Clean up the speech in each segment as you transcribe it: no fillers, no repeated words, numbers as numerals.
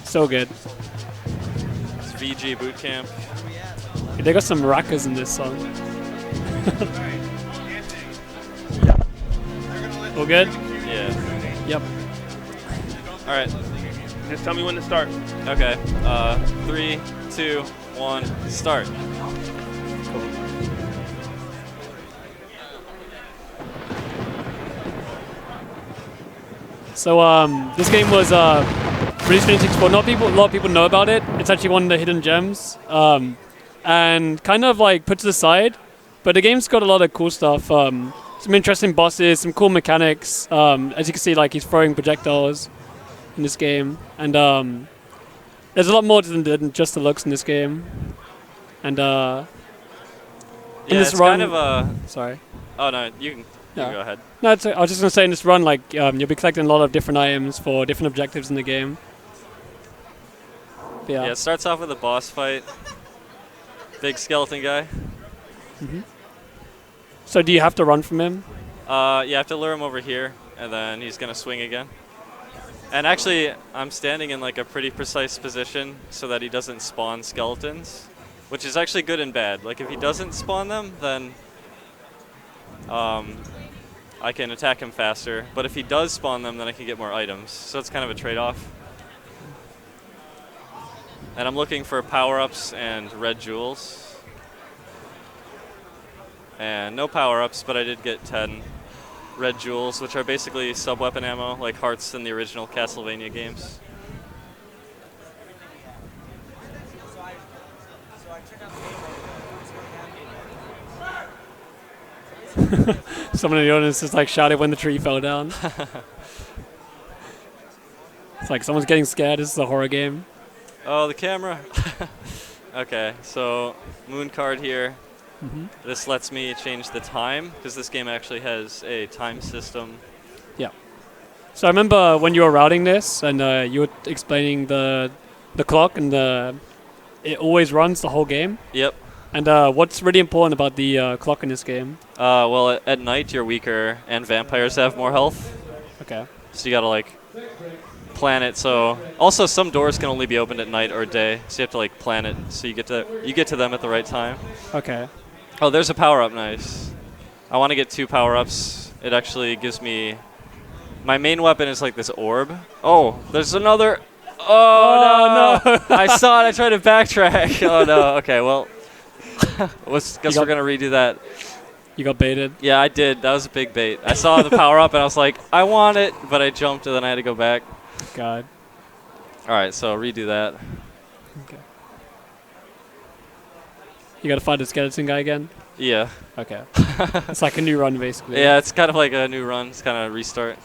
So good. It's VGBootCamp. They got some rockers in this song. All good? Yeah. Yep. All right. Just tell me when to start. Okay. 3, 2, 1, start. So this game was released in 64. A lot of people know about it. It's actually one of the hidden gems, and kind of like put to the side. But the game's got a lot of cool stuff. Some interesting bosses, some cool mechanics. As you can see, like he's throwing projectiles in this game, and there's a lot more than just the looks in this game. And in this it's run, kind of a. sorry. Oh no, you can go ahead. No, I was just gonna say in this run, like you'll be collecting a lot of different items for different objectives in the game. But Yeah, it starts off with a boss fight. Big skeleton guy. So do you have to run from him? You have to lure him over here, and then he's gonna swing again. And actually, I'm standing in like a pretty precise position so that he doesn't spawn skeletons, which is actually good and bad. Like if he doesn't spawn them, then I can attack him faster. But if he does spawn them, then I can get more items. So it's kind of a trade-off. And I'm looking for power-ups and red jewels. And no power-ups, but I did get 10 red jewels, which are basically sub-weapon ammo, like hearts in the original Castlevania games. Someone in the audience just like shouted when the tree fell down. It's like someone's getting scared. This is a horror game. Oh, the camera. Okay, so moon card here. This lets me change the time, because this game actually has a time system. Yeah. So I remember when you were routing this, and you were explaining the clock, and it always runs the whole game. Yep. And what's really important about the clock in this game? Well, at night you're weaker, and vampires have more health. Okay. So you gotta like plan it. So also some doors can only be opened at night or day, so you have to like plan it so you get to them at the right time. Okay. Oh, there's a power up. Nice. I want to get 2 power ups. It actually gives me. My main weapon is like this orb. Oh, there's another. Oh no! I saw it. I tried to backtrack. Oh no. Okay. Well. Guess we're gonna redo that. You got baited? Yeah, I did. That was a big bait. I saw the power up and I was like, I want it, but I jumped and then I had to go back. God. All right, so redo that. Okay. You gotta find the skeleton guy again? Yeah. Okay. It's like a new run, basically. Yeah, it's kind of like a new run. It's kind of a restart.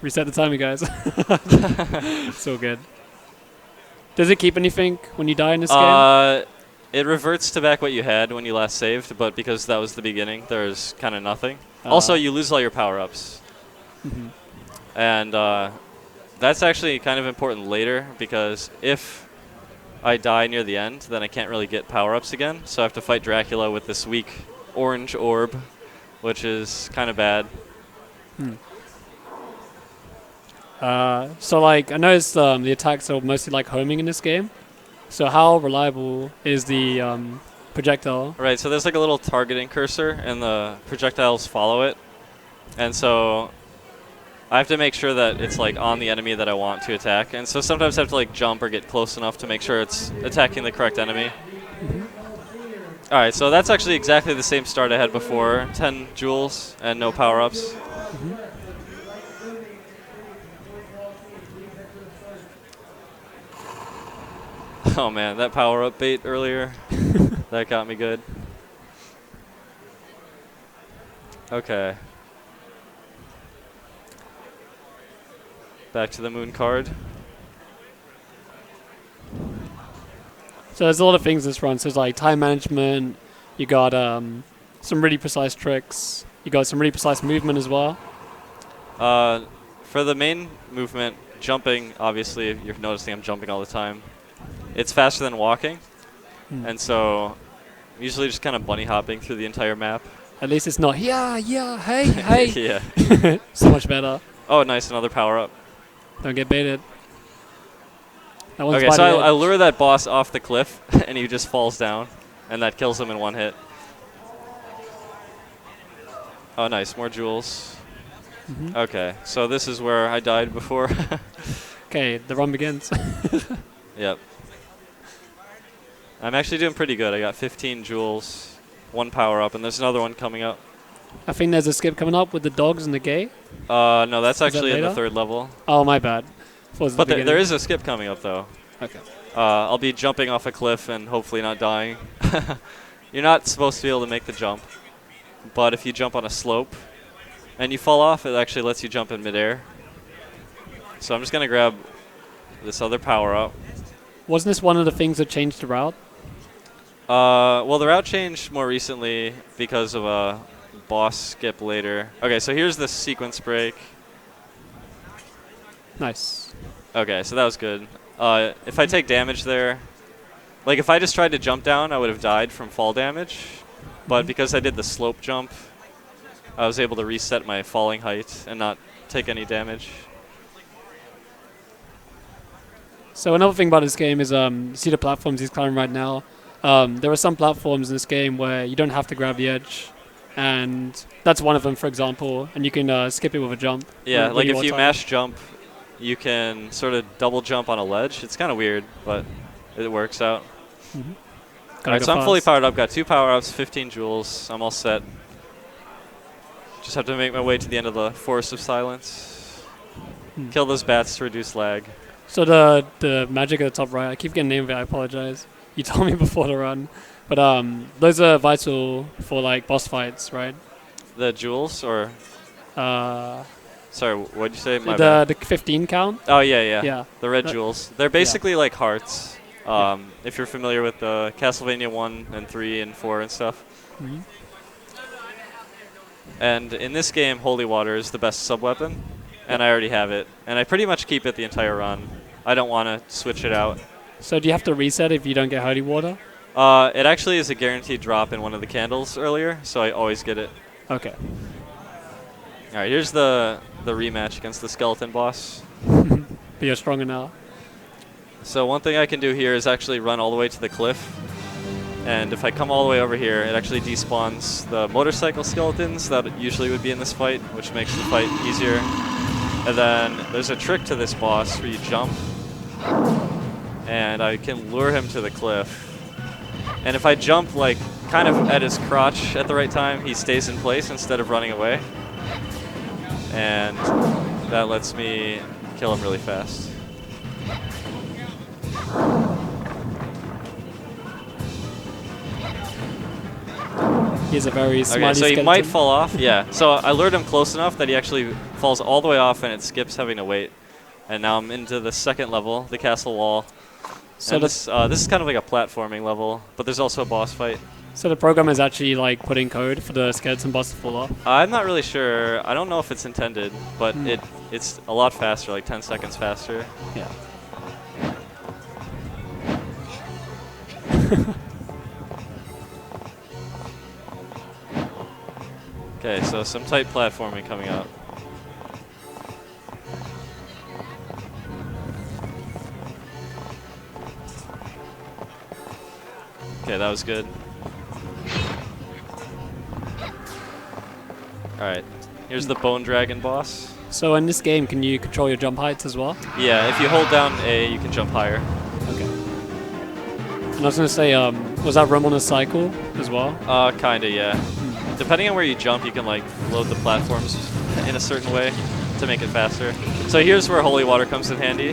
Reset the timer, guys. So good. Does it keep anything when you die in this game? It reverts to back what you had when you last saved, but because that was the beginning, there's kind of nothing. Also, you lose all your power-ups. And that's actually kind of important later, because if I die near the end, then I can't really get power-ups again. So I have to fight Dracula with this weak orange orb, which is kind of bad. So like I noticed the attacks are mostly like homing in this game. So how reliable is the projectile? Right, so there's like a little targeting cursor, and the projectiles follow it. And so I have to make sure that it's like on the enemy that I want to attack. And so sometimes I have to like jump or get close enough to make sure it's attacking the correct enemy. All right, so that's actually exactly the same start I had before. 10 jewels and no power-ups. Oh man, that power-up bait earlier, that got me good. Okay. Back to the moon card. So there's a lot of things in this run. So there's like time management. You got some really precise tricks. You got some really precise movement as well. For the main movement, jumping, obviously, you're noticing I'm jumping all the time. It's faster than walking, and so I'm usually just kind of bunny hopping through the entire map. At least it's not, hey, hey. Yeah. So much better. Oh, nice, another power-up. Don't get baited. That one's Okay, by so the I edge. lure that boss off the cliff, and he just falls down, and that kills him in one hit. Oh, nice. More jewels. Okay, so this is where I died before. Okay, the run begins. Yep. I'm actually doing pretty good. I got 15 jewels, 1 power up, and there's another one coming up. I think there's a skip coming up with the dogs and the gay. No, that's that actually in the later? 3rd level. Oh, my bad. But there is a skip coming up, though. Okay. I'll be jumping off a cliff and hopefully not dying. You're not supposed to be able to make the jump, but if you jump on a slope and you fall off, it actually lets you jump in midair. So I'm just going to grab this other power-up. Wasn't this one of the things that changed the route? Well, the route changed more recently because of a boss skip later. Okay, so here's the sequence break. Nice. Okay, so that was good. If I take damage there, like if I just tried to jump down, I would have died from fall damage. But because I did the slope jump, I was able to reset my falling height and not take any damage. So another thing about this game is, you see the platforms he's climbing right now. There are some platforms in this game where you don't have to grab the edge, and that's one of them, for example, and you can skip it with a jump. Yeah, when like you if want you time. mash jump, you can sort of double jump on a ledge. It's kind of weird, but it works out. Gotta Alright, go so I'm fully fast. powered up, got 2 power-ups, 15 jewels, I'm all set. Just have to make my way to the end of the Forest of Silence. Kill those bats to reduce lag. So the magic at the top right, I keep getting the name of it, I apologize. You told me before the run. But those are vital for like boss fights, right? The jewels, or... Uh, Sorry, what'd you say? My bad. the 15 count? Oh, yeah. Yeah. The red jewels. They're basically like hearts. If you're familiar with the Castlevania 1 and 3 and 4 and stuff. Mhm. And in this game, Holy Water is the best sub-weapon, and I already have it. And I pretty much keep it the entire run. I don't want to switch it out. So do you have to reset if you don't get holy water? It actually is a guaranteed drop in one of the candles earlier, so I always get it. Okay. All right, here's the rematch against the skeleton boss. But you're stronger now. So one thing I can do here is actually run all the way to the cliff. And if I come all the way over here, it actually despawns the motorcycle skeletons that usually would be in this fight, which makes the fight easier. And then there's a trick to this boss where you jump, and I can lure him to the cliff. And if I jump like kind of at his crotch at the right time, he stays in place instead of running away. And that lets me kill him really fast. He's a very smiley Okay, so he skeleton. might fall off. Yeah. So I lured him close enough that he actually falls all the way off, and it skips having to wait. And now I'm into the 2nd level, the castle wall. So And this is kind of like a platforming level, but there's also a boss fight. So the program is actually like putting code for the skeleton boss to fall off. I'm not really sure. I don't know if it's intended, but it's a lot faster, like 10 seconds faster. Yeah. Okay, so some tight platforming coming up. Okay, that was good. Alright, here's the Bone Dragon boss. So in this game, can you control your jump heights as well? Yeah, if you hold down A, you can jump higher. Okay. And I was going to say, was that room on a cycle as well? Kinda, yeah. Depending on where you jump, you can like load the platforms in a certain way to make it faster. So here's where Holy Water comes in handy.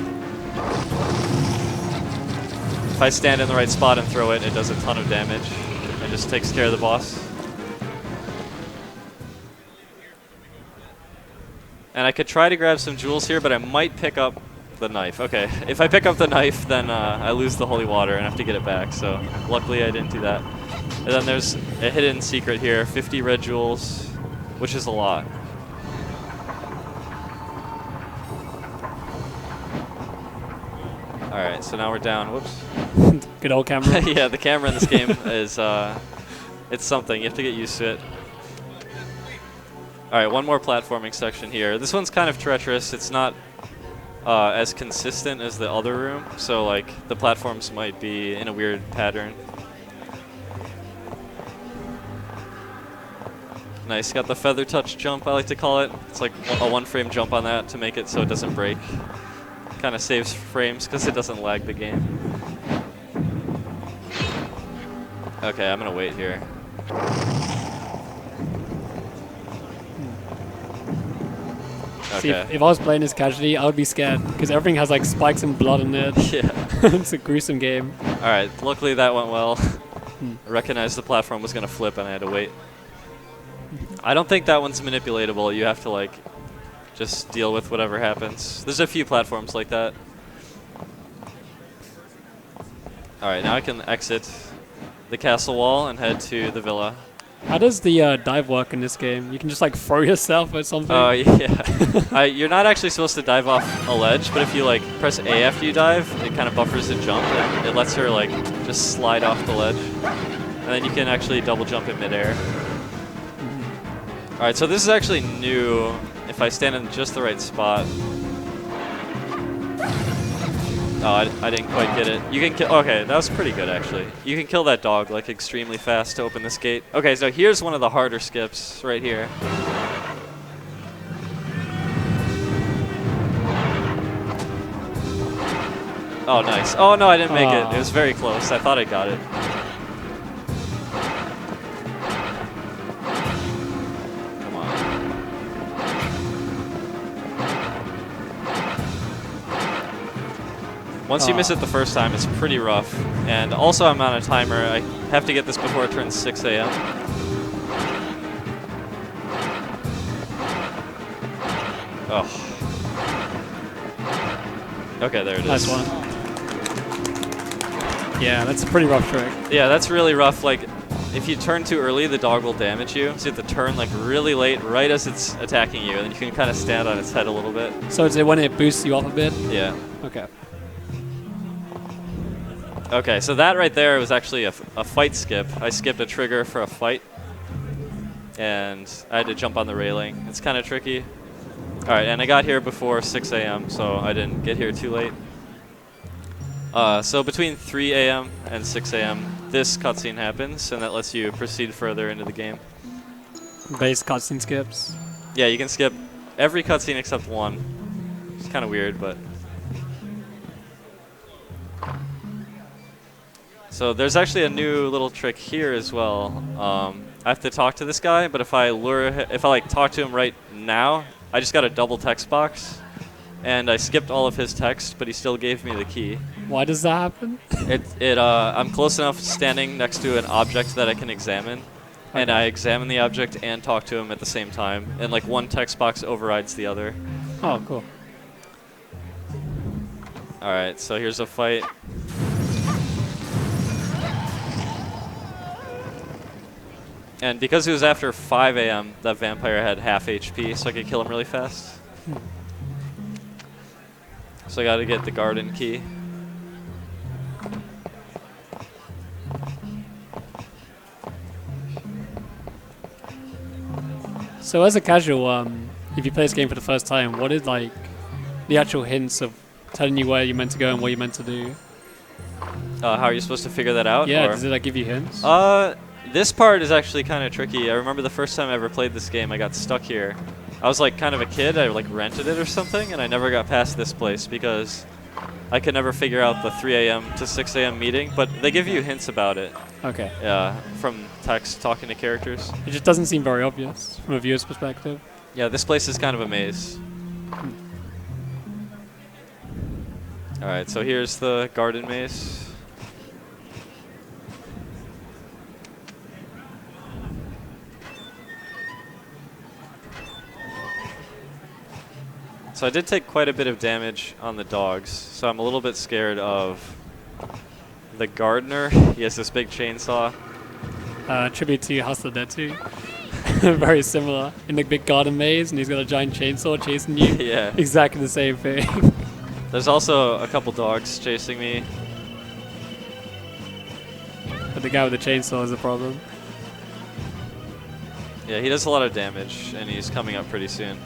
If I stand in the right spot and throw it, it does a ton of damage and just takes care of the boss. And I could try to grab some jewels here, but I might pick up the knife. Okay, if I pick up the knife, then I lose the Holy Water and have to get it back. So luckily I didn't do that. And then there's a hidden secret here, 50 red jewels, which is a lot. Alright, so now we're down. Whoops. Good old camera. Yeah, the camera in this game is, it's something. You have to get used to it. Alright, one more platforming section here. This one's kind of treacherous. It's not as consistent as the other room. So like the platforms might be in a weird pattern. Nice, got the feather touch jump, I like to call it. It's like a 1-frame jump on that to make it so it doesn't break. Kind of saves frames because it doesn't lag the game. Okay, I'm gonna wait here. See, Okay. if I was playing this casually, I would be scared because everything has like spikes and blood in it. Yeah. It's a gruesome game. All right, luckily that went well. I recognized the platform was gonna flip and I had to wait. I don't think that one's manipulatable. You have to like just deal with whatever happens. There's a few platforms like that. All right, now I can exit the castle wall and head to the villa. How does the dive work in this game? You can just like throw yourself or something? Oh, yeah. You're not actually supposed to dive off a ledge, but if you like press A after you dive, it kind of buffers the jump and it lets her like just slide off the ledge. And then you can actually double jump in midair. All right, so this is actually new. If I stand in just the right spot. Oh, I didn't quite get it. You can kill. Okay, that was pretty good actually. You can kill that dog like extremely fast to open this gate. Okay, so here's one of the harder skips right here. Oh, nice. Oh no, I didn't make it. It was very close. I thought I got it. Once you miss it the first time, it's pretty rough. And also I'm on a timer. I have to get this before it turns 6 a.m. Oh. Okay, there it is. Nice one. Yeah, that's a pretty rough trick. Yeah, that's really rough. Like, if you turn too early, the dog will damage you. So you have to turn like really late, right as it's attacking you, and then you can kind of stand on its head a little bit. So is it when it boosts you up a bit? Yeah. Okay. Okay, so that right there was actually a fight skip. I skipped a trigger for a fight, and I had to jump on the railing. It's kind of tricky. All right, and I got here before 6 a.m., so I didn't get here too late. So between 3 a.m. and 6 a.m., this cutscene happens, and that lets you proceed further into the game. Base cutscene skips. Yeah, you can skip every cutscene except one. It's kind of weird, but... So there's actually a new little trick here as well. I have to talk to this guy, but if I like talk to him right now, I just got a double text box, and I skipped all of his text, but he still gave me the key. Why does that happen? I'm close enough standing next to an object that I can examine, and I examine the object and talk to him at the same time, and like one text box overrides the other. Oh, cool. All right, so here's a fight. And because it was after 5 a.m., that vampire had half HP, so I could kill him really fast. So I got to get the garden key. So as a casual, if you play this game for the first time, what is like the actual hints of telling you where you're meant to go and what you're meant to do? How are you supposed to figure that out? Yeah, or? does it like give you hints? This part is actually kind of tricky. I remember the first time I ever played this game, I got stuck here. I was like kind of a kid, I like rented it or something, and I never got past this place because I could never figure out the 3 a.m. to 6 a.m. meeting, but they give you hints about it. Okay. Yeah, from text, talking to characters. It just doesn't seem very obvious from a viewer's perspective. Yeah, this place is kind of a maze. Alright, so here's the garden maze. So I did take quite a bit of damage on the dogs, so I'm a little bit scared of the gardener. He has this big chainsaw. Tribute to House of the Dead 2. Very similar. In the big garden maze, and he's got a giant chainsaw chasing you. Yeah. Exactly the same thing. There's also a couple dogs chasing me. But the guy with the chainsaw is a problem. Yeah, he does a lot of damage, and he's coming up pretty soon.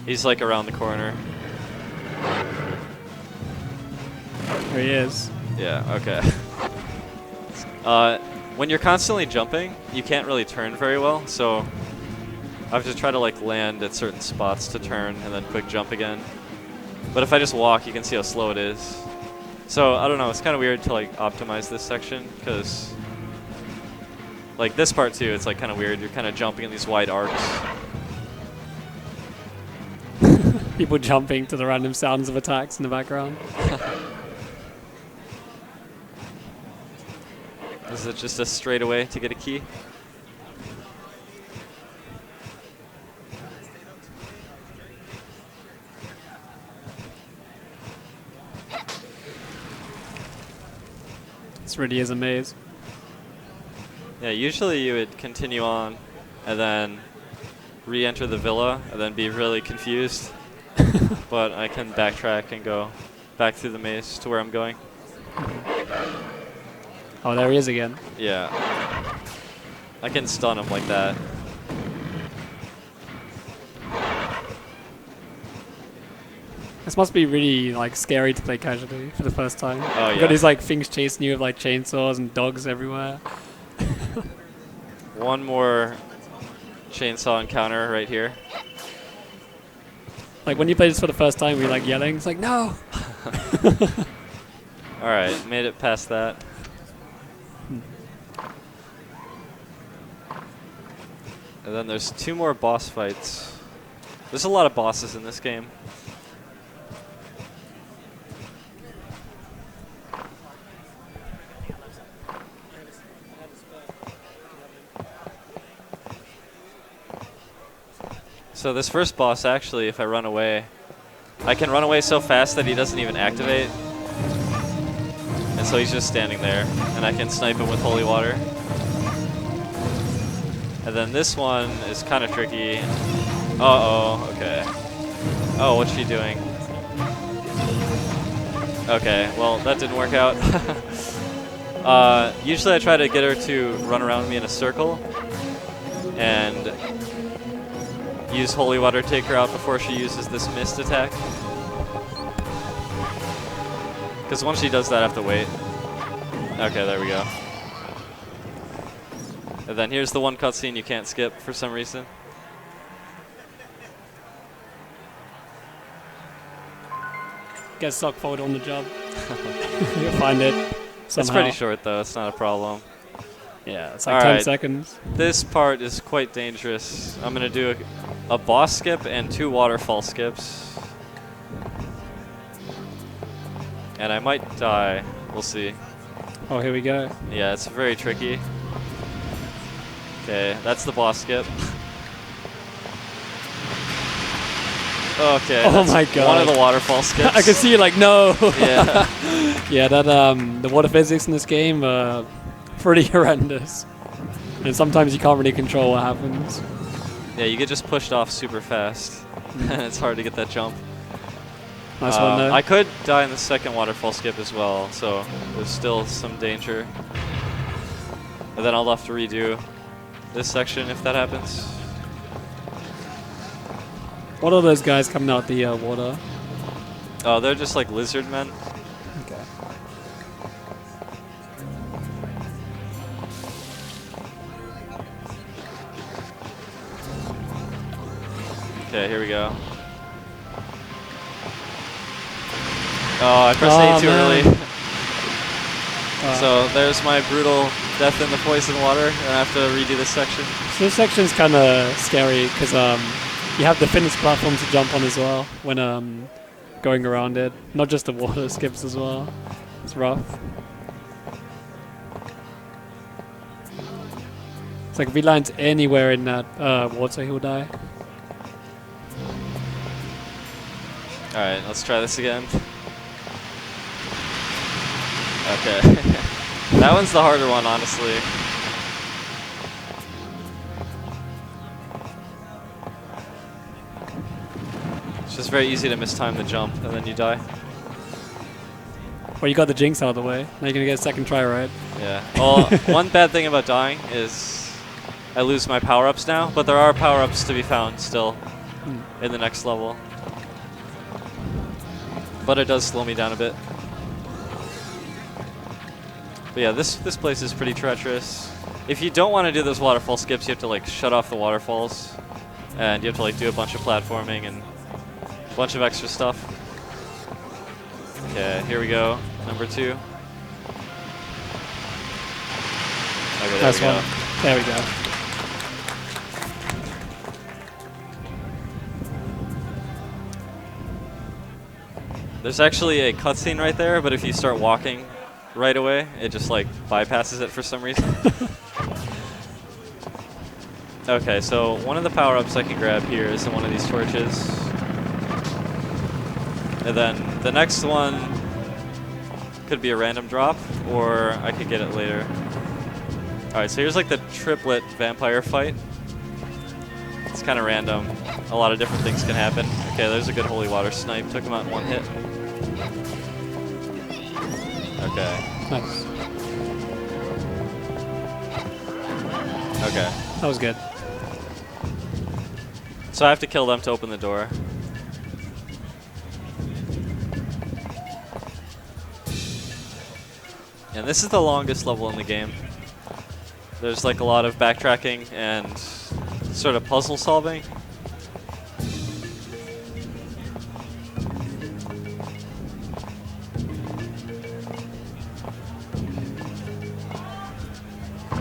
He's like around the corner. There he is. Yeah, okay. When you're constantly jumping, you can't really turn very well, so I have to try to like land at certain spots to turn and then quick jump again. But if I just walk, you can see how slow it is. So I don't know, it's kind of weird to like optimize this section because like this part too, it's like kind of weird. You're kind of jumping in these wide arcs. People jumping to the random sounds of attacks in the background. Is it just a straightaway to get a key? This really is a maze. Yeah, usually you would continue on and then re-enter the villa and then be really confused. But I can backtrack and go back through the maze to where I'm going. Oh, there he is again. Yeah. I can stun him like that. This must be really like scary to play casually for the first time. Oh, You've yeah. got these like things chasing you with like chainsaws and dogs everywhere. One more chainsaw encounter right here. Like when you play this for the first time, were you like yelling? It's like, no! Alright, made it past that. And then there's 2 more boss fights. There's a lot of bosses in this game. So this first boss, actually, if I run away, I can run away so fast that he doesn't even activate. And so he's just standing there, and I can snipe him with holy water. And then this one is kind of tricky. Uh-oh, okay. Oh, what's she doing? Okay, well, that didn't work out. Usually I try to get her to run around me in a circle and use holy water to take her out before she uses this mist attack. Because once she does that, I have to wait. Okay, there we go. And then here's the one cutscene you can't skip for some reason. Get stuck forward on the job. You'll find it somehow. It's pretty short though, it's not a problem. Yeah, it's like 10 seconds. This part is quite dangerous. I'm going to do a boss skip and 2 waterfall skips. And I might die. We'll see. Oh, here we go. Yeah, it's very tricky. Okay, that's the boss skip. Okay. Oh my god. One of the waterfall skips. I can see you like, no. Yeah. Yeah, that the water physics in this game pretty horrendous. And sometimes you can't really control what happens. Yeah, you get just pushed off super fast. And it's hard to get that jump. Nice one though. I could die in the second waterfall skip as well, so there's still some danger. And then I'll have to redo this section if that happens. What are those guys coming out the water? Oh, they're just like lizard men. Okay. Okay, here we go. Oh, I pressed A too early. So there's my brutal death in the poison water, and I have to redo this section. So this section's kind of scary because you have the finish platform to jump on as well when going around it. Not just the water skips as well. It's rough. It's like if he lands anywhere in that water, he'll die. Alright, let's try this again. Okay. That one's the harder one, honestly. It's just very easy to mistime the jump, and then you die. Well, you got the jinx out of the way. Now you're going to get a second try, right? Yeah. Well, one bad thing about dying is I lose my power-ups now, but there are power-ups to be found still in the next level. But it does slow me down a bit. But yeah, this place is pretty treacherous. If you don't want to do those waterfall skips, you have to like shut off the waterfalls, and you have to like do a bunch of platforming and a bunch of extra stuff. Okay, here we go. Number 2. Okay, there we go. There we go. There's actually a cutscene right there, but if you start walking right away, it just like bypasses it for some reason. Okay, so one of the power-ups I can grab here is one of these torches. And then the next one could be a random drop, or I could get it later. Alright, so here's like the triplet vampire fight. It's kind of random. A lot of different things can happen. Okay, there's a good holy water snipe. Took him out in 1 hit. Okay. Nice. Okay. That was good. So I have to kill them to open the door. And this is the longest level in the game. There's like a lot of backtracking and sort of puzzle solving.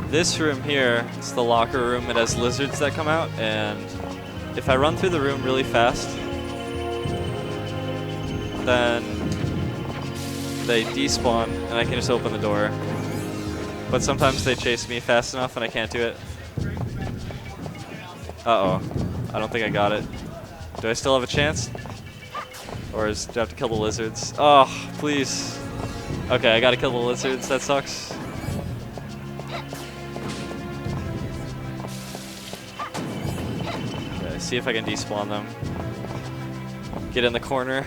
This room here is the locker room. It has lizards that come out, and if I run through the room really fast, then they despawn and I can just open the door. But sometimes they chase me fast enough and I can't do it. Uh-oh. I don't think I got it. Do I still have a chance? Or do I have to kill the lizards? Oh, please. Okay, I gotta kill the lizards. That sucks. Okay, see if I can despawn them. Get in the corner.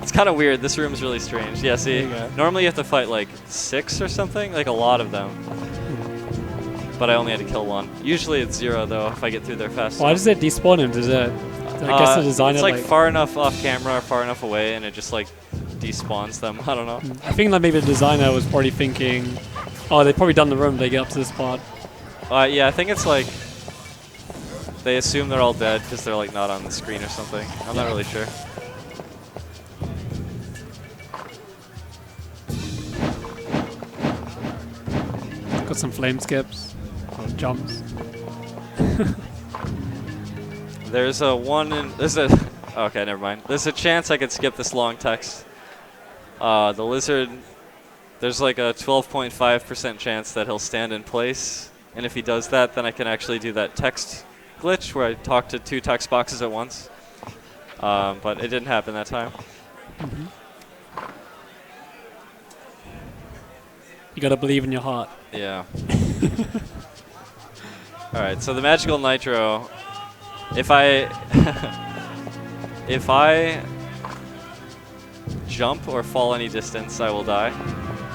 It's kind of weird. This room's really strange. Yeah, see? Normally you have to fight like 6 or something, like a lot of them. But I only had to kill 1. Usually it's 0 though if I get through there fast. Why does it despawn him? Does it? I guess the designer it's like far enough off camera or far enough away, and it just like despawns them. I don't know. I think that maybe the designer was probably thinking, oh, they've probably done the room. They get up to this part. Yeah, I think it's like they assume they're all dead because they're like not on the screen or something. I'm not really sure. Got some flame skips or jumps. There's a okay, never mind. There's a chance I could skip this long text. The lizard, there's like a 12.5% chance that he'll stand in place, and if he does that, then I can actually do that text glitch where I talk to 2 text boxes at once. But it didn't happen that time. You gotta believe in your heart. Yeah. Alright, so the magical Nitro, if I jump or fall any distance, I will die.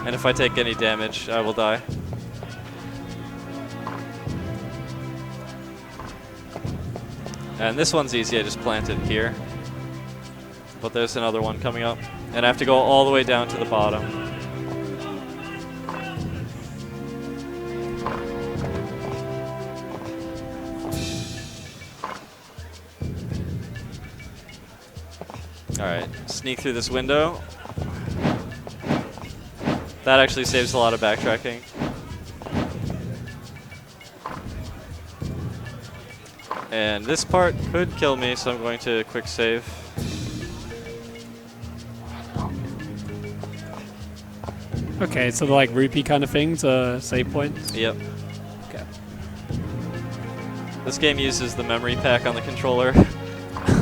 And if I take any damage, I will die. And this one's easy, I just plant it here. But there's another one coming up. And I have to go all the way down to the bottom. Alright, sneak through this window. That actually saves a lot of backtracking. And this part could kill me, so I'm going to quick save. Okay, so the like rupee kind of things, save points? Yep. Okay. This game uses the memory pack on the controller.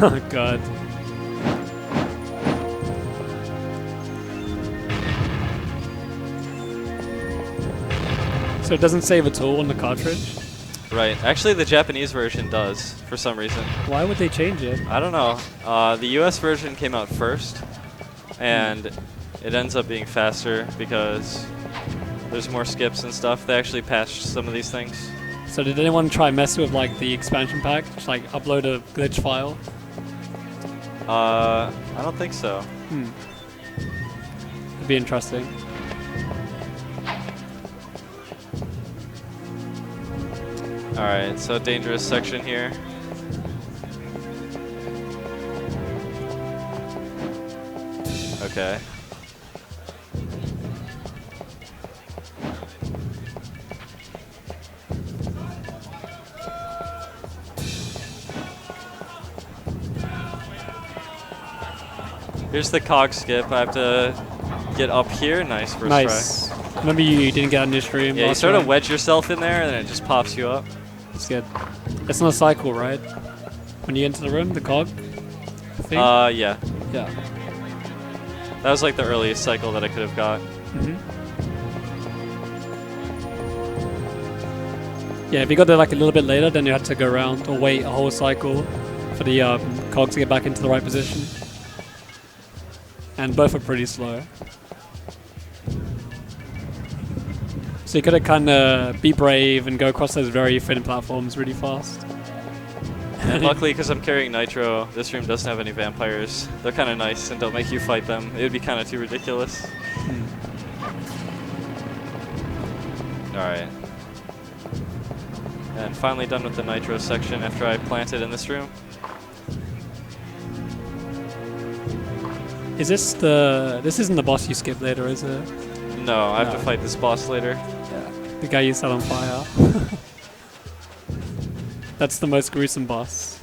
Oh god. So it doesn't save at all on the cartridge? Right. Actually, the Japanese version does, for some reason. Why would they change it? I don't know. The US version came out first, and it ends up being faster because there's more skips and stuff. They actually patched some of these things. So did anyone try mess with like the expansion pack? Just like upload a glitch file? I don't think so. It'd be interesting. Alright, so dangerous section here. Okay. Here's the cog skip. I have to get up here. Nice first Nice. Remember you didn't get on this stream. try. Yeah, you sort of wedge yourself in there and then it just pops you up. It's good. It's not a cycle, right? When you enter the room, the cog? Yeah. Yeah. That was like the earliest cycle that I could have got. Yeah, if you got there like a little bit later, then you had to go around or wait a whole cycle for the cog to get back into the right position. And both are pretty slow. So you gotta kind of be brave and go across those very thin platforms really fast. And luckily, because I'm carrying Nitro, this room doesn't have any vampires. They're kind of nice and don't make you fight them. It would be kind of too ridiculous. Alright. And finally done with the Nitro section after I planted in this room. Is this the... This isn't the boss you skip later, is it? No, I have to fight this boss later. Yeah. The guy you set on fire. That's the most gruesome boss.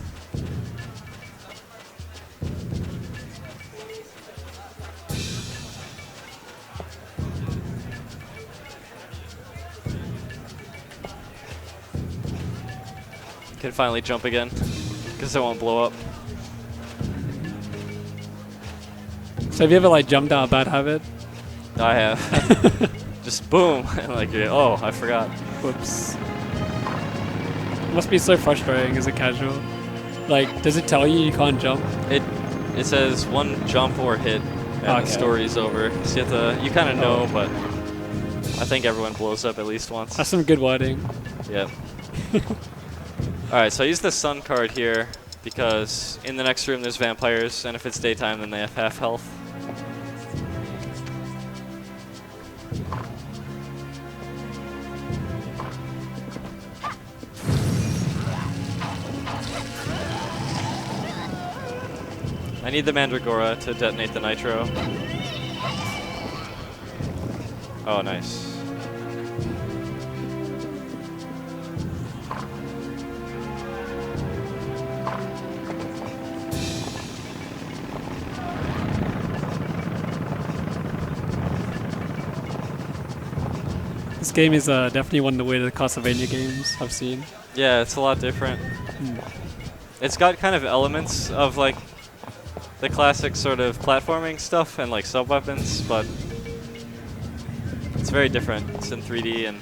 Can finally jump again, because it won't blow up. So have you ever like jumped out of bad habit? I have. Just boom, and like, oh, I forgot. Whoops. Must be so frustrating as a casual. Like, does it tell you can't jump? It says one jump or hit, and the story's over. So you kind of know, but I think everyone blows up at least once. That's some good wording. Yep. Alright, so I use the sun card here because in the next room there's vampires, and if it's daytime then they have half health. I need the Mandragora to detonate the Nitro. Oh, nice. This game is definitely one of the weirder Castlevania games I've seen. Yeah, it's a lot different. It's got kind of elements of like the classic sort of platforming stuff and like sub-weapons, but it's very different. It's in 3D, and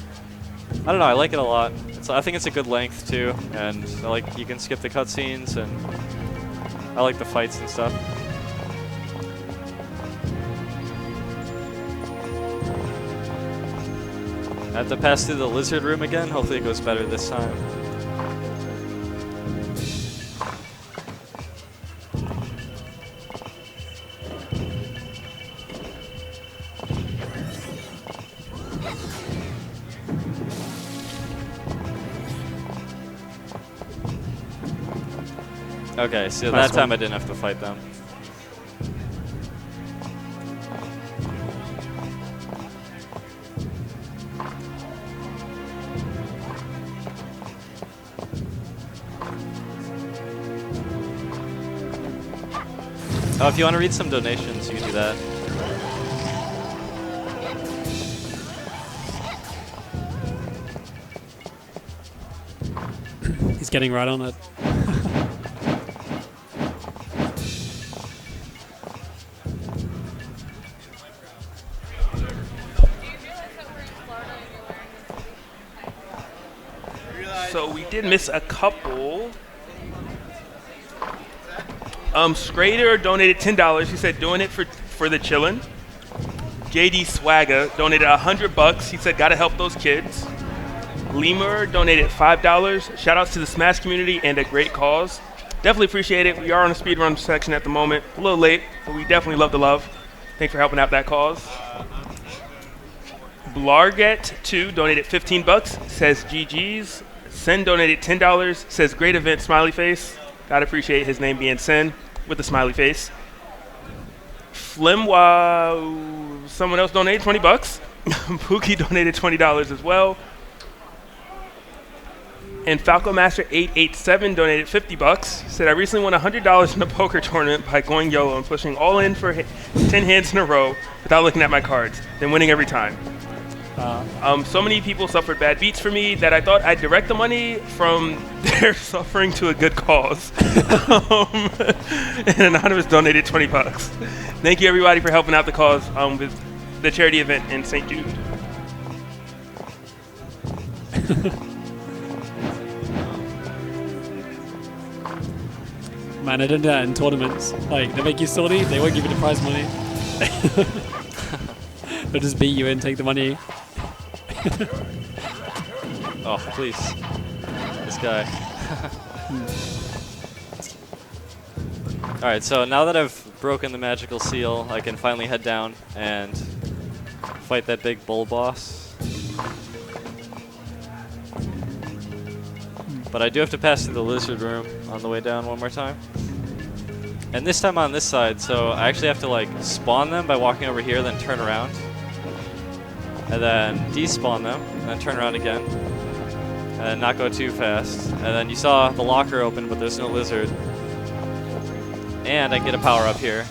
I don't know, I like it a lot. I think it's a good length too, and like you can skip the cutscenes, and I like the fights and stuff. I have to pass through the lizard room again. Hopefully it goes better this time. Okay, so that time I didn't have to fight them. Oh, if you want to read some donations, you can do that. He's getting right on it. So we did miss a couple. Schrader donated $10. He said doing it for the chillin'. JD Swagger donated $100. He said gotta help those kids. Lemur donated $5. Shout outs to the Smash community and a great cause. Definitely appreciate it. We are on a speedrun section at the moment. A little late, but we definitely love the love. Thanks for helping out that cause. Blarget2 donated $15. Says GG's. Sen donated $10. Says great event, smiley face. Gotta appreciate his name being Sen with the smiley face. Flimwa, someone else donated $20. Pookie donated $20 as well. And Falco Master 887 donated $50. He said, I recently won $100 in a poker tournament by going YOLO and pushing all in for 10 hands in a row without looking at my cards, then winning every time. So many people suffered bad beats for me that I thought I'd direct the money from their suffering to a good cause. And Anonymous donated $20. Thank you, everybody, for helping out the cause with the charity event in St. Jude. Man, I did that in tournaments. Like, they make you salty, they won't give you the prize money. They'll just beat you and take the money. Oh, please. This guy. Alright, so now that I've broken the magical seal, I can finally head down and fight that big bull boss. But I do have to pass through the lizard room on the way down one more time. And this time on this side, so I actually have to like spawn them by walking over here, then turn around. And then despawn them, and then turn around again. And then not go too fast. And then you saw the locker open, but there's no lizard. And I get a power up here.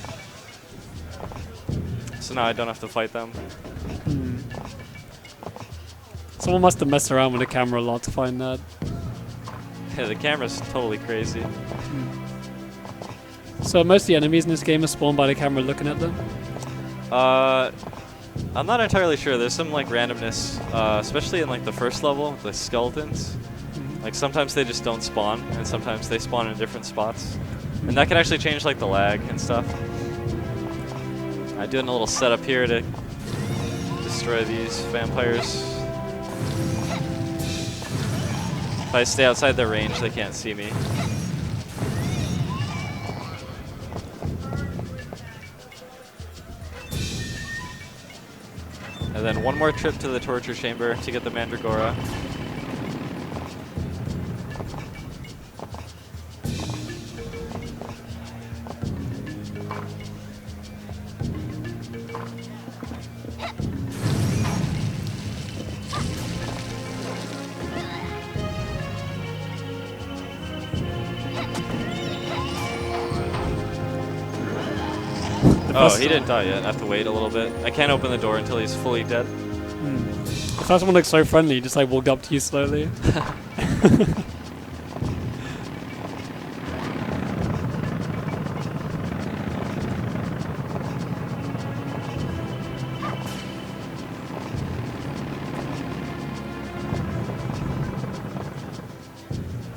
So now I don't have to fight them. Someone must have messed around with the camera a lot to find that. Yeah, the camera's totally crazy. So most of the enemies in this game are spawned by the camera looking at them? I'm not entirely sure. There's some like randomness, especially in like the first level, the skeletons. Like sometimes they just don't spawn, and sometimes they spawn in different spots. And that can actually change like the lag and stuff. I'm doing a little setup here to destroy these vampires. If I stay outside their range, they can't see me. And then one more trip to the torture chamber to get the Mandragora. Oh, he didn't die yet. I have to wait a little bit. I can't open the door until he's fully dead. The first one looks so friendly, just like walked up to you slowly.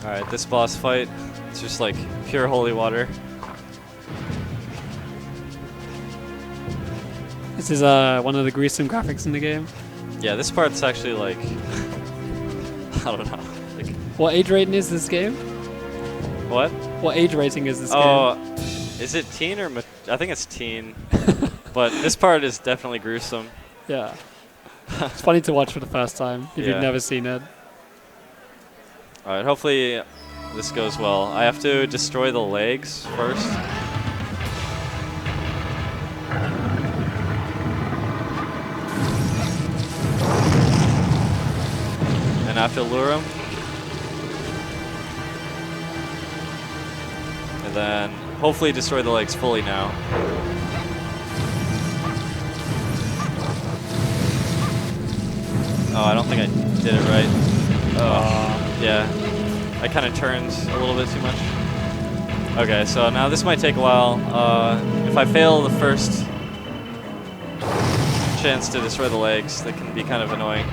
Alright, this boss fight, it's just like pure holy water. This is one of the gruesome graphics in the game. Yeah, this part's actually like, I don't know. Like, what age rating is this game? What? What age rating is this game? Oh, is it teen or I think it's teen. But this part is definitely gruesome. Yeah. It's funny to watch for the first time if you've never seen it. Alright, hopefully this goes well. I have to destroy the legs first. And I have to lure him. And then hopefully destroy the legs fully now. Oh, I don't think I did it right. Oh, yeah. I kind of turned a little bit too much. Okay, so now this might take a while. If I fail the first chance to destroy the legs, that can be kind of annoying.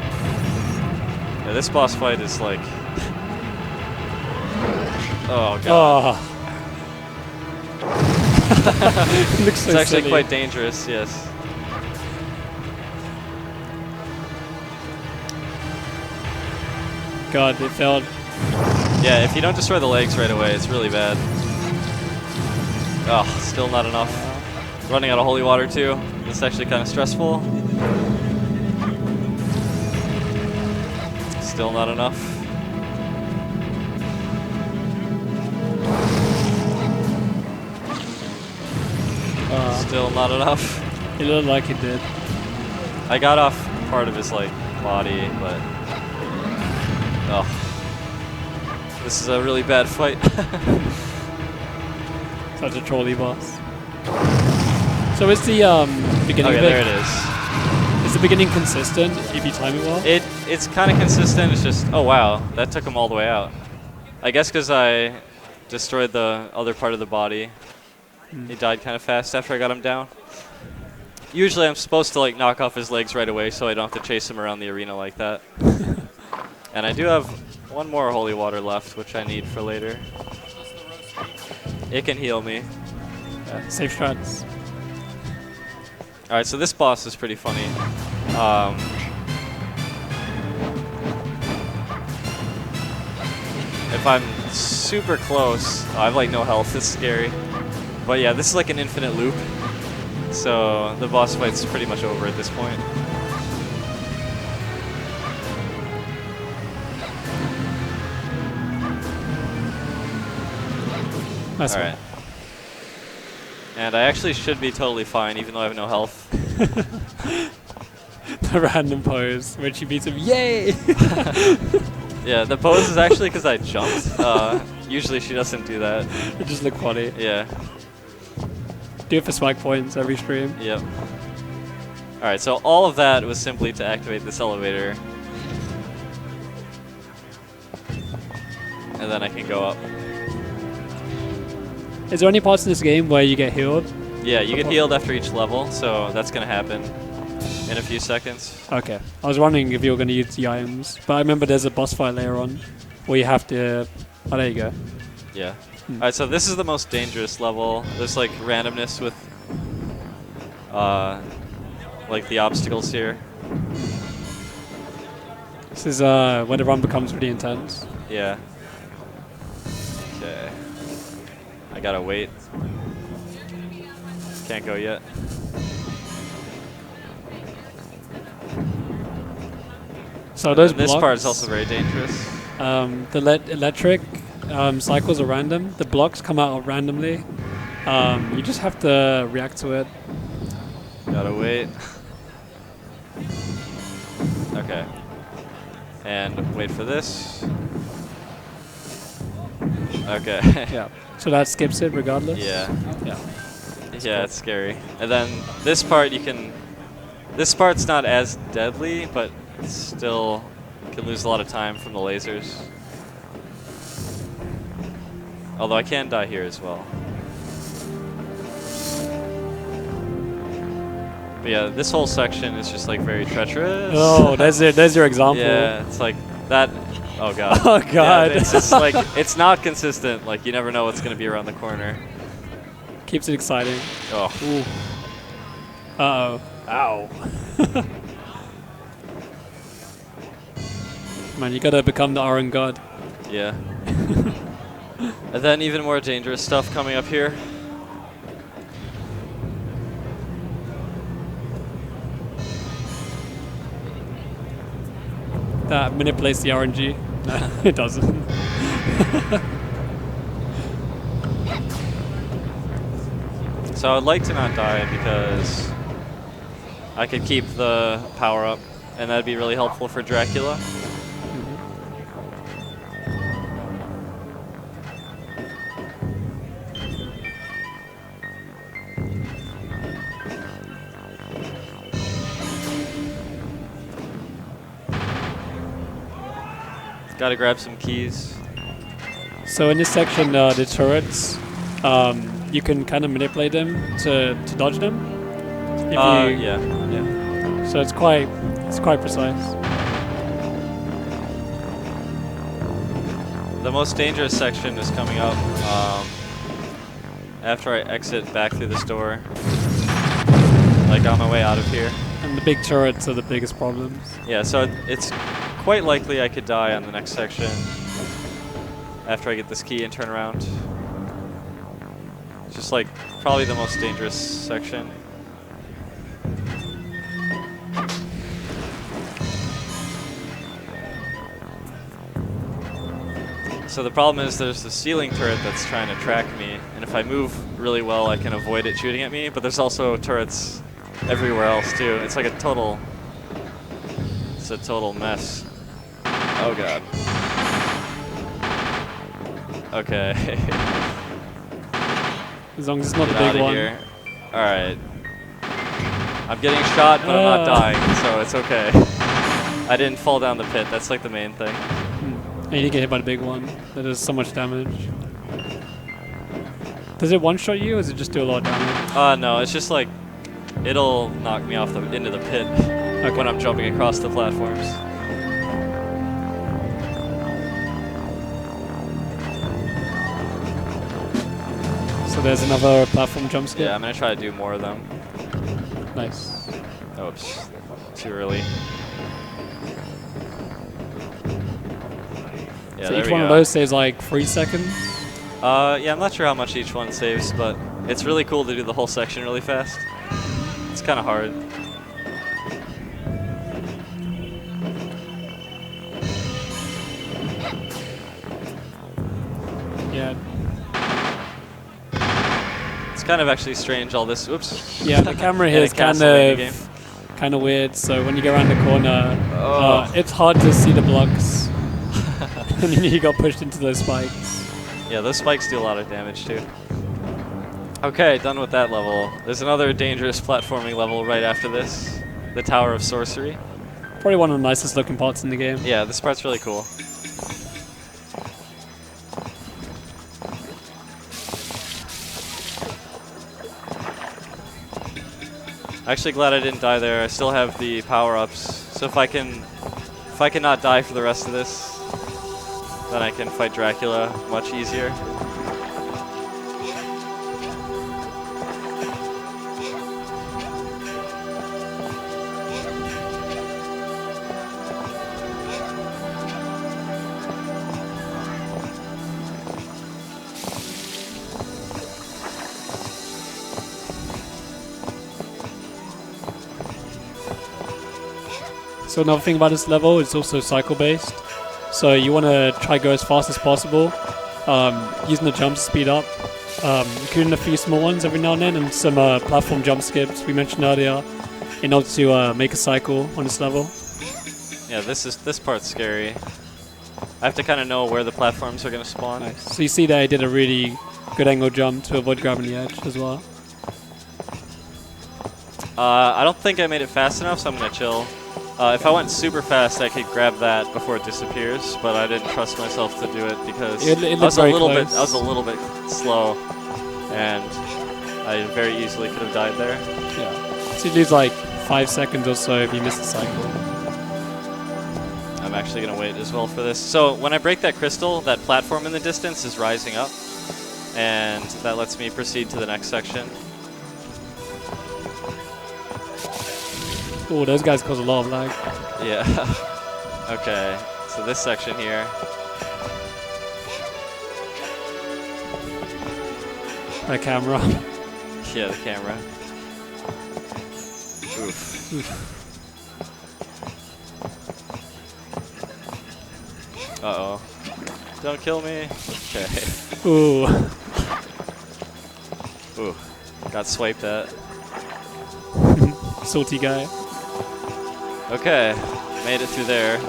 Yeah, this boss fight is like... oh, God. Oh. It looks so it's actually silly. quite dangerous, yes. God, it failed. Yeah, if you don't destroy the legs right away, it's really bad. Oh, still not enough. Running out of holy water, too. It's actually kind of stressful. Still not enough. Still not enough. It looked like it did. I got off part of his like body, but this is a really bad fight. Such a trolley boss. So is the beginning Okay, of it? there it is. Is the beginning consistent if you time it well? It's kind of consistent. It's just, oh wow, that took him all the way out. I guess because I destroyed the other part of the body. He died kind of fast after I got him down. Usually I'm supposed to like knock off his legs right away so I don't have to chase him around the arena like that. And I do have one more holy water left, which I need for later. It can heal me. Yeah, safe strats. Alright, so this boss is pretty funny. If I'm super close, I have like no health, it's scary. But yeah, this is like an infinite loop. So the boss fight's pretty much over at this point. Nice. Alright. And I actually should be totally fine, even though I have no health. The random pose when she beats him. Yay! Yeah, the pose is actually because I jumped. Usually she doesn't do that. It just looked funny. Yeah. Do it for swag points every stream. Yep. Alright, so all of that was simply to activate this elevator. And then I can go up. Is there any parts in this game where you get healed? Yeah, you get healed after each level, so that's going to happen in a few seconds. Okay. I was wondering if you were going to use the items. But I remember there's a boss fight later on where you have to... Oh, there you go. Yeah. Alright, so this is the most dangerous level. There's like randomness with like the obstacles here. This is when the run becomes really intense. Yeah. Okay. I gotta wait. Can't go yet. So those And this blocks, part is also very dangerous. the electric cycles are random. The blocks come out randomly. You just have to react to it. Gotta wait. Okay. And wait for this. Okay. Yeah. So that skips it regardless? Yeah. Yeah. Yeah, it's scary. And then this part you can... This part's not as deadly, but still can lose a lot of time from the lasers. Although I can die here as well. But yeah, this whole section is just like very treacherous. Oh, there's your example. Yeah, it's like that. Oh god. Oh god. Yeah, it's just like, it's not consistent. Like you never know what's going to be around the corner. Keeps it exciting. Oh. Ooh. Uh-oh. Ow. Man, you gotta become the Iron God. Yeah. And then even more dangerous stuff coming up here. That manipulates the RNG. No, it doesn't. So I would like to not die because I could keep the power up, and that'd be really helpful for Dracula. Gotta grab some keys. So in this section, the turrets, you can kind of manipulate them to dodge them. If Yeah. Yeah. So it's quite precise. The most dangerous section is coming up after I exit back through this door. Like on my way out of here. And the big turrets are the biggest problems. Yeah, so it's quite likely I could die on the next section after I get this key and turn around. It's just like probably the most dangerous section. So the problem is there's the ceiling turret that's trying to track me, and if I move really well, I can avoid it shooting at me, but there's also turrets everywhere else too. It's like a total mess. Oh god. Okay. As long as it's not Get a big outta one. here. Alright. I'm getting shot, but I'm not dying, so it's okay. I didn't fall down the pit, that's like the main thing. And you did get hit by the big one. That does so much damage. Does it one-shot you, or does it just do a lot of damage? No, it's just like, it'll knock me off into the pit when I'm jumping across the platforms. So there's another platform jump skip? Yeah, I'm gonna try to do more of them. Nice. Oops, too early. Yeah, So there each we one go. of those saves like 3 seconds? Yeah, I'm not sure how much each one saves, but it's really cool to do the whole section really fast. It's kind of hard. Yeah. It's kind of actually strange, all this. Oops. Yeah, the camera here In a is kind Castlevania game. of weird. So when you go around the corner, Oh. it's hard to see the blocks. And then you got pushed into those spikes. Yeah, those spikes do a lot of damage too. Okay, done with that level. There's another dangerous platforming level right after this. The Tower of Sorcery. Probably one of the nicest looking parts in the game. Yeah, this part's really cool. Actually glad I didn't die there. I still have the power-ups. So if I cannot die for the rest of this, then I can fight Dracula much easier. So another thing about this level, it's also cycle-based. So you want to try go as fast as possible, using the jumps to speed up, including a few small ones every now and then, and some platform jump skips we mentioned earlier, in order to make a cycle on this level. Yeah, this part's scary. I have to kind of know where the platforms are going to spawn. Nice. So you see that I did a really good angle jump to avoid grabbing the edge as well. I don't think I made it fast enough, so I'm going to chill. If I went super fast, I could grab that before it disappears, but I didn't trust myself to do it because It I was a very little close. I was a little bit slow, and I very easily could have died there. Yeah. So you lose like 5 seconds or so if you miss the cycle. I'm actually going to wait as well for this. So when I break that crystal, that platform in the distance is rising up, and that lets me proceed to the next section. Oh, those guys cause a lot of lag. Yeah. Okay, so this section here. That camera. Yeah, the camera. Oof. Uh-oh. Don't kill me. Okay. Ooh. Ooh. Got swiped at. Salty guy. Okay. Made it through there.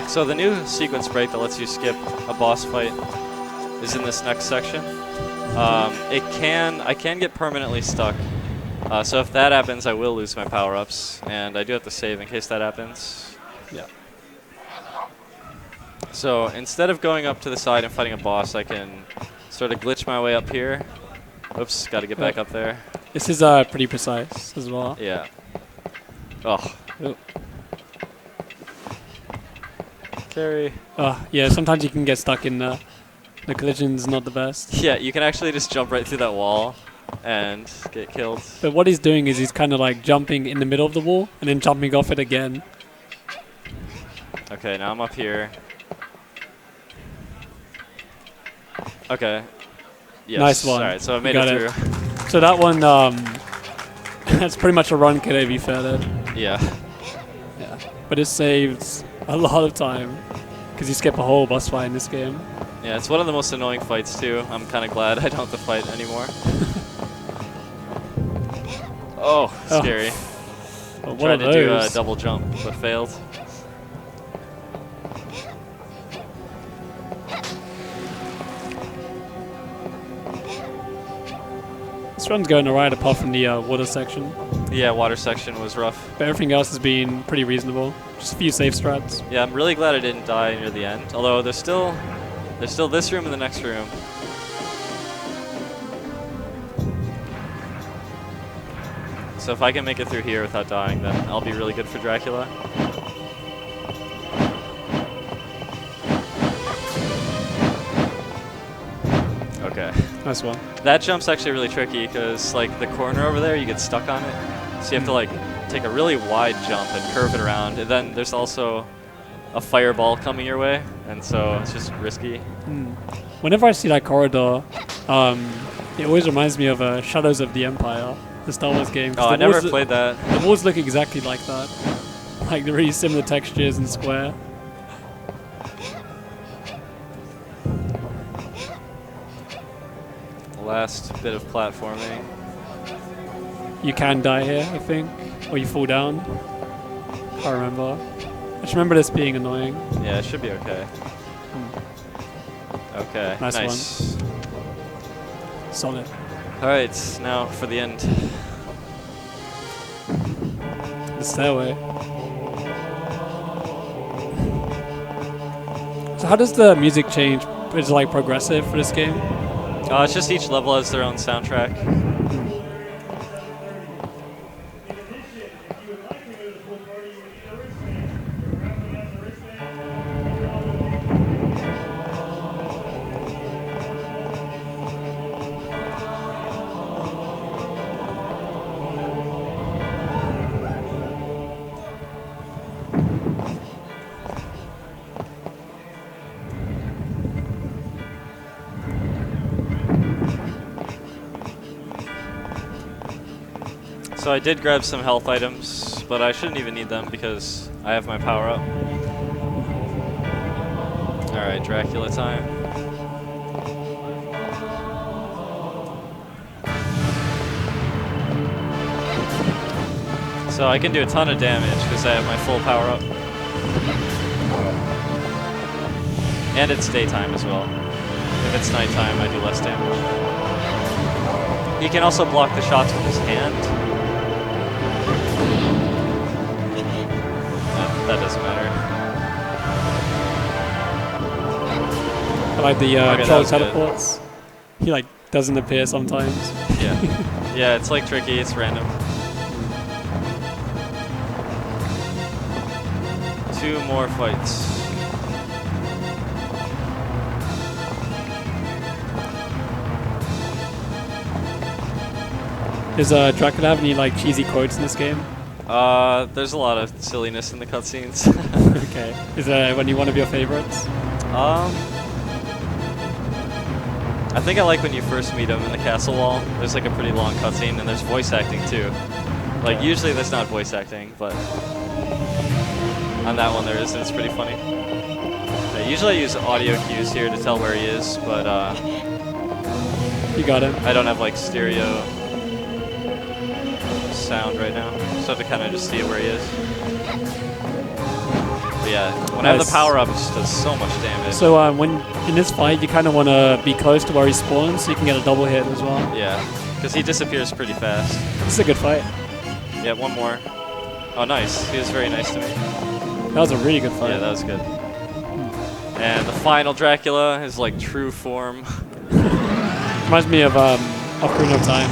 So the new sequence break that lets you skip a boss fight is in this next section. I can get permanently stuck. So if that happens, I will lose my power-ups, and I do have to save in case that happens. Yeah. So instead of going up to the side and fighting a boss, I can sort of glitch my way up here. Oops, got to get back up there. This is pretty precise as well. Yeah. Oh. Oh. Carry. Yeah, sometimes you can get stuck in the collision's not the best. Yeah, you can actually just jump right through that wall and get killed. But what he's doing is he's kind of like jumping in the middle of the wall and then jumping off it again. Okay, now I'm up here. Okay. Yes. Nice one. Alright, so I made Got it it. through. So that one, that's pretty much a run kill if you failed it. Yeah. Yeah. But it saves a lot of time. because you skip a whole boss fight in this game. Yeah, it's one of the most annoying fights too. I'm kind of glad I don't have to fight anymore. Oh, scary. Well, Tried to do a double jump, but failed. This run's going alright apart from the water section. Yeah, water section was rough. But everything else has been pretty reasonable. Just a few safe strats. Yeah, I'm really glad I didn't die near the end. Although there's still this room and the next room. So if I can make it through here without dying, then I'll be really good for Dracula. Okay. Nice one. That jump's actually really tricky because like the corner over there, you get stuck on it. So you have to like take a really wide jump and curve it around. And then there's also a fireball coming your way, and so it's just risky. Whenever I see that corridor, it always reminds me of Shadows of the Empire, the Star Wars game. Oh, I never played that. The walls look exactly like that. Like, they're really similar textures and square. Last bit of platforming. You can die here, I think, or you fall down. Can't remember. I just remember this being annoying. Yeah, it should be okay. Okay, Nice one. Solid. Alright, now for the end. The stairway. So how does the music change? Is it like progressive for this game? It's just each level has their own soundtrack. So I did grab some health items, but I shouldn't even need them because I have my power up. Alright, Dracula time. So I can do a ton of damage because I have my full power up. And it's daytime as well. If it's nighttime, I do less damage. He can also block the shots with his hand. That doesn't matter. I like the Okay, troll that was good. teleports. He like doesn't appear sometimes. Yeah. Yeah, it's like tricky, it's random. 2 more fights. Does Dracula have any like cheesy quotes in this game? There's a lot of silliness in the cutscenes. Okay. Is there one of your favorites? I think I like when you first meet him in the castle wall. There's like a pretty long cutscene, and there's voice acting too. Like usually there's not voice acting, but on that one there is, and it's pretty funny. Yeah, usually I use audio cues here to tell where he is, but You got him. I don't have like stereo sound right now, so I have to kind of just see where he is. But yeah, when I have the power up, it just does so much damage. So when in this fight, you kind of want to be close to where he spawns, so you can get a double hit as well. Yeah, because he disappears pretty fast. This is a good fight. Yeah, one more. Oh, nice. He was very nice to me. That was a really good fight. Yeah, that was good. And the final Dracula is like true form. Reminds me of Ocarina of Time.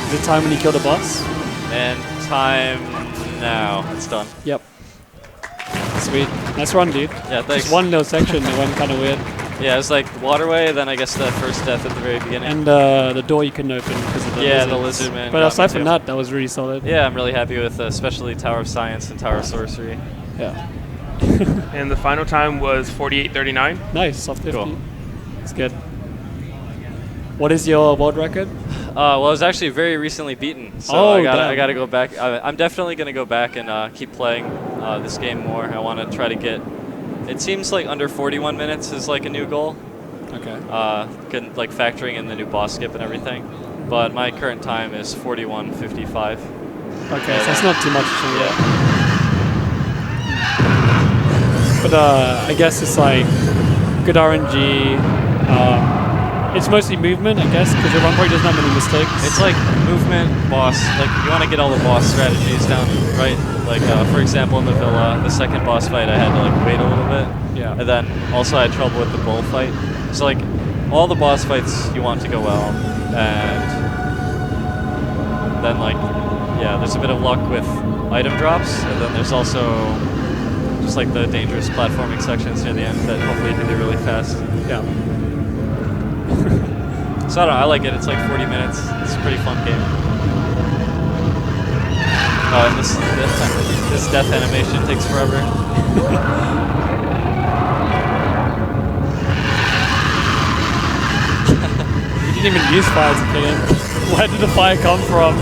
Is it time when you kill the boss? And time now. It's done. Yep. Sweet. Nice run, dude. Yeah, thanks. Just one little section that went kind of weird. Yeah, it was like waterway, then I guess the first death at the very beginning. And the door you couldn't open because of the yeah, lizards. the lizard man. But got aside me from too. that, that was really solid. Yeah, I'm really happy with especially Tower of Science and Tower of Sorcery. Yeah. And the final time was 48:39. Nice, soft 50. Cool. It's good. What is your world record? Well, I was actually very recently beaten, so Oh, I gotta go back. I'm definitely gonna go back and keep playing this game more. I want to try to get. It seems like under 41 minutes is like a new goal. Okay. Like factoring in the new boss skip and everything. But my current time is 41:55. Okay, so that's not too much. Yeah. But I guess it's like good RNG. It's mostly movement, I guess, because your run point doesn't have many mistakes. It's like movement, boss. Like you want to get all the boss strategies down, right? Like for example, in the villa, the second boss fight, I had to like wait a little bit. Yeah. And then also I had trouble with the bull fight. So like all the boss fights you want to go well, and then like yeah, there's a bit of luck with item drops, and then there's also just like the dangerous platforming sections near the end that hopefully you can do really fast. Yeah. So I don't know, I like it. It's like 40 minutes. It's a pretty fun game. Oh, and this death animation takes forever. You didn't even use fire as a kid. Where did the fire come from?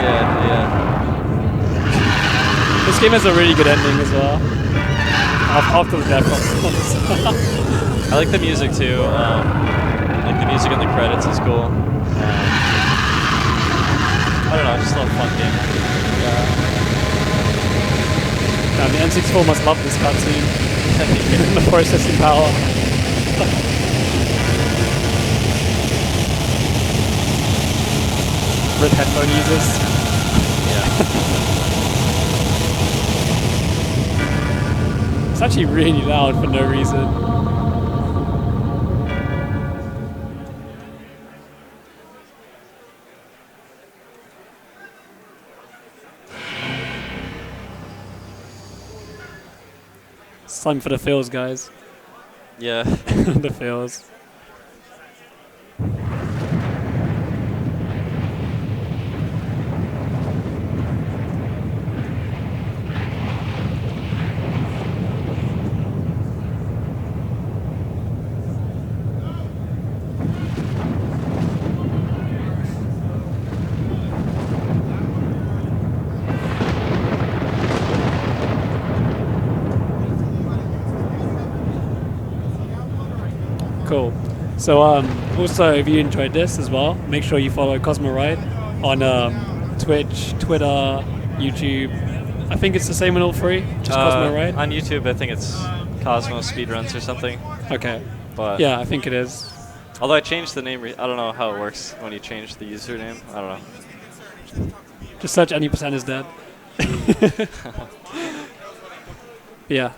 Yeah. This game has a really good ending as well. After the death, of course. I like the music too. Like the music in the credits is cool. I don't know, I just love a fun game. Yeah, the N64 must love this cutscene. The processing power. With headphone users. Yeah. It's actually really loud for no reason. It's time for the feels, guys. Yeah. The feels. Cool. So also, if you enjoyed this as well, make sure you follow Cosmo Ride on Twitch, Twitter, YouTube. I think it's the same on all three. Just Cosmo Ride. On YouTube, I think it's Cosmo Speedruns or something. Okay. But yeah, I think it is. Although I changed the name, I don't know how it works when you change the username. I don't know. Just search any % is dead. Yeah,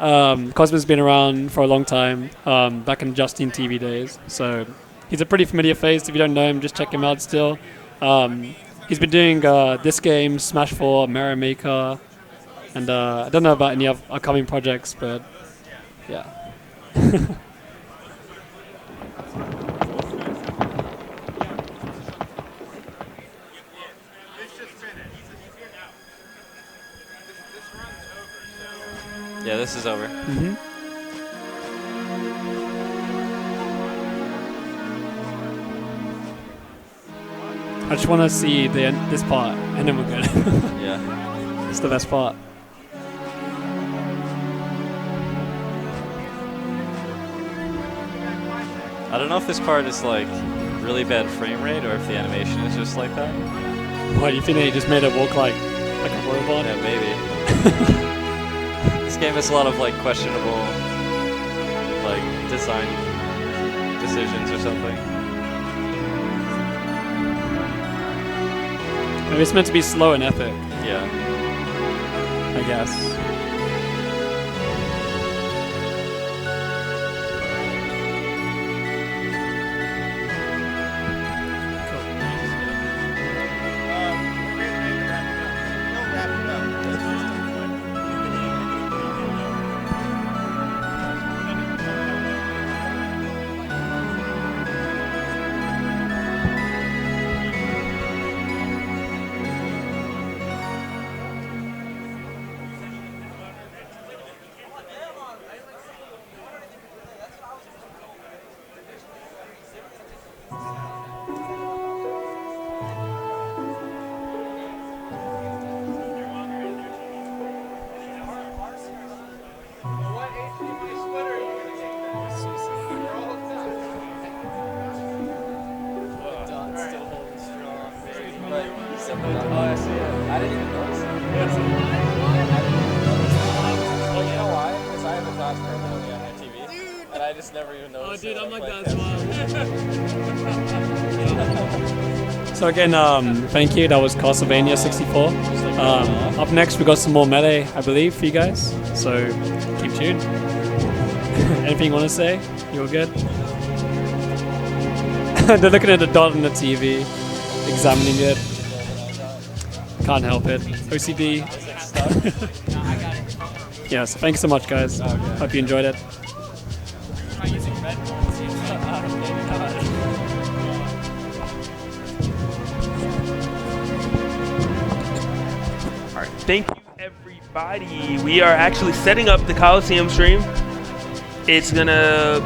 Cosmo's been around for a long time, back in Justin TV days. So he's a pretty familiar face. If you don't know him, just check him out still. He's been doing this game, Smash 4, Mario Maker, and I don't know about any upcoming projects, but yeah. Yeah, this is over. Mm-hmm. I just want to see this part, and then we're good. Yeah. It's the best part. I don't know if this part is like really bad frame rate or if the animation is just like that. What, you think they just made it walk like a robot? Yeah, maybe. This game has a lot of like questionable like design decisions or something. Maybe it's meant to be slow and epic. Yeah. I guess. I see it. I didn't even notice it. Yes. Oh, you know why? Because I have a glass permanently on my TV, and I just never even Oh, noticed dude, it. I'm like that as well. So again, thank you. That was Castlevania 64. Up next, we got some more melee, I believe, for you guys. So keep tuned. Anything you want to say? You all good? They're looking at the dot on the TV, examining it. Can't help it. OCD. Yeah, so thanks so much, guys. Hope you enjoyed it. All right, thank you, everybody. We are actually setting up the Coliseum stream. It's gonna